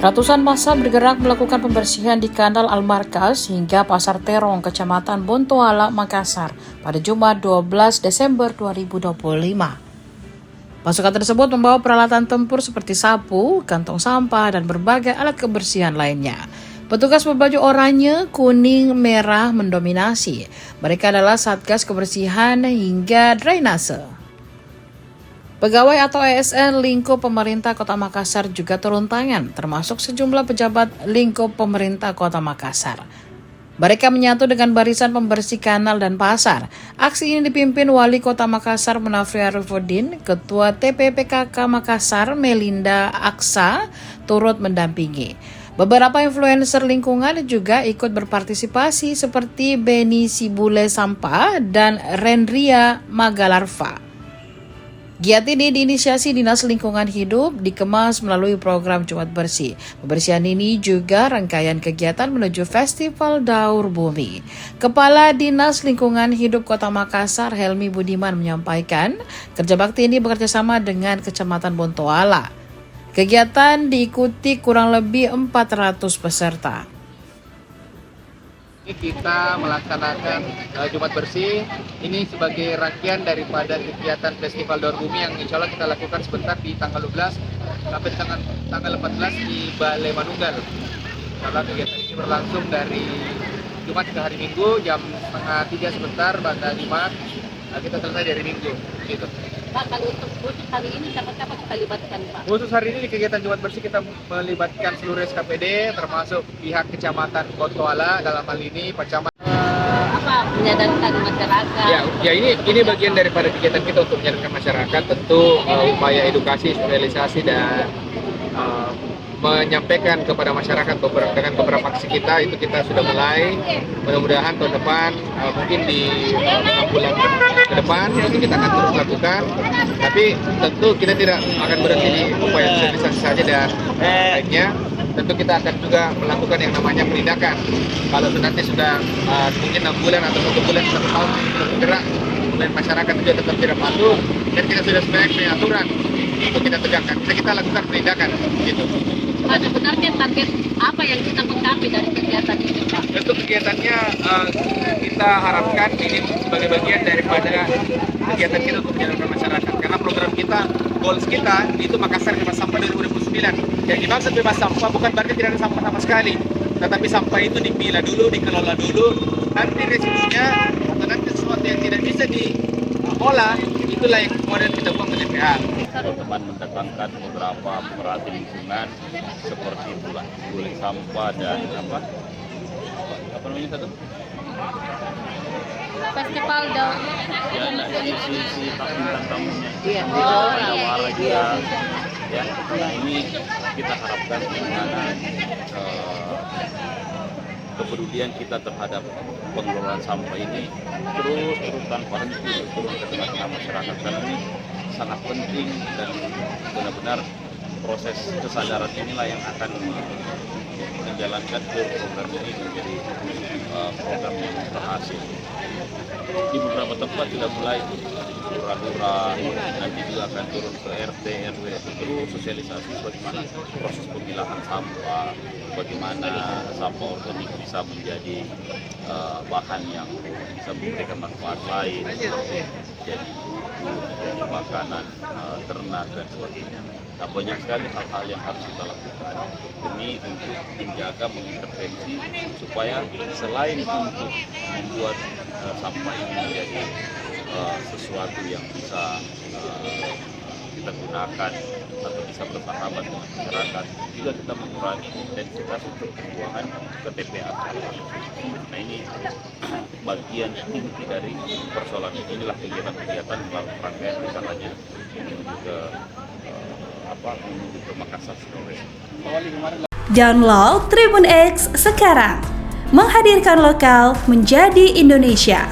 Ratusan massa bergerak melakukan pembersihan di Kanal Al-Markaz hingga Pasar Terong, Kecamatan Bontoala, Makassar pada Jumat 12 Desember 2025. Pasukan tersebut membawa peralatan tempur seperti sapu, kantong sampah, dan berbagai alat kebersihan lainnya. Petugas berbaju oranye, kuning, merah mendominasi. Mereka adalah Satgas Kebersihan hingga Drainase. Pegawai atau ASN lingkup pemerintah Kota Makassar juga turun tangan, termasuk sejumlah pejabat lingkup pemerintah Kota Makassar. Mereka menyatu dengan barisan pembersih kanal dan pasar. Aksi ini dipimpin Wali Kota Makassar Munafri Arifudin, Ketua TPPKK Makassar Melinda Aksa turut mendampingi. Beberapa influencer lingkungan juga ikut berpartisipasi seperti Beni Sibule Sampah dan Rendria Magalarva. Giat ini diinisiasi Dinas Lingkungan Hidup, dikemas melalui program Jumat Bersih. Pembersihan ini juga rangkaian kegiatan menuju Festival Daur Bumi. Kepala Dinas Lingkungan Hidup Kota Makassar, Helmi Budiman, menyampaikan kerja bakti ini bekerjasama dengan Kecamatan Bontoala. Kegiatan diikuti kurang lebih 400 peserta. Kita melaksanakan Jumat Bersih ini sebagai rangkaian daripada kegiatan Festival Daur Bumi yang insya Allah kita lakukan sebentar di tanggal 12 sampai tanggal 14 di Balai Manunggal. Karena kegiatan ini berlangsung dari Jumat ke hari Minggu jam 2:30 sebentar pada Jumat, kita selesai dari Minggu gitu. Pak, kalau untuk khusus hari ini siapa-siapa kita libatkan, Pak? Khusus hari ini di kegiatan Jumat Bersih kita melibatkan seluruh SKPD termasuk pihak Kecamatan Bontoala, dalam hal ini Pak Camat. Menyadarkan masyarakat. Ya ini bagian daripada kegiatan kita untuk menyadarkan masyarakat, tentu upaya edukasi, sosialisasi dan menyampaikan kepada masyarakat dengan beberapa aksi kita itu kita sudah mulai. Mudah-mudahan tahun depan mungkin di bulan ke depan itu kita akan terus lakukan, tapi tentu kita tidak akan berhenti di upaya sosialisasi saja dan lainnya. Tentu kita akan juga melakukan yang namanya penindakan. Kalau nanti sudah mungkin 6 bulan atau 1 bulan 1 tahun bergerak, kemudian masyarakat juga tetap tidak patuh, dan kita sudah sebagai aturan untuk kita tegakkan, kita lakukan penindakan gitu. Pak, sebenarnya target apa yang kita mencapai dari kegiatan ini, Pak? Untuk kegiatannya kita harapkan ini sebagai bagian daripada kegiatan kita untuk menyadarkan masyarakat, karena program kita, goals kita itu Makassar bebas sampah 2029. Yang dimaksud bebas sampah bukan berarti tidak ada sampah sama sekali, tetapi sampah itu dipilah dulu, dikelola dulu, nanti residunya atau nanti sesuatu yang tidak bisa diolah itulah yang kemudian kita buang ke TPA. Teman-teman mendatangkan beberapa perhati lingkungan seperti buling sampah dan apa namanya satu? Festival Daur. Ya, si tamu-tamunya. Iya. Wara juga. Ya, nah ini kita harapkan bagaimana kepedulian kita terhadap pengelolaan sampah ini terus tanpa henti turun ke tengah-tengah masyarakat, karena ini sangat penting dan benar-benar proses kesadaran inilah yang akan menjalankan program ini menjadi program yang berhasil. Di beberapa tempat sudah mulai lurah-lurah, nanti juga akan turun ke RT, RW, terus sosialisasi bagaimana proses pemilahan sampah, bagaimana sampah organik bisa menjadi bahan yang bisa memberikan manfaat lain, jadi makanan ternak dan sebagainya. Nah, banyak sekali hal-hal yang harus kita lakukan demi untuk menjaga, mengintervensi supaya selain untuk membuat sampah ini menjadi sesuatu yang bisa kita gunakan atau bisa bersahabat dengan masyarakat, juga kita mengurangi intensitas untuk pembuangan ke TPA. Nah, ini bagian inti dari persoalan ini. Inilah kegiatan-kegiatan melalui rangkaian misalnya menuju ke Makassar, Sulawesi. Download Tribun X sekarang, menghadirkan lokal menjadi Indonesia.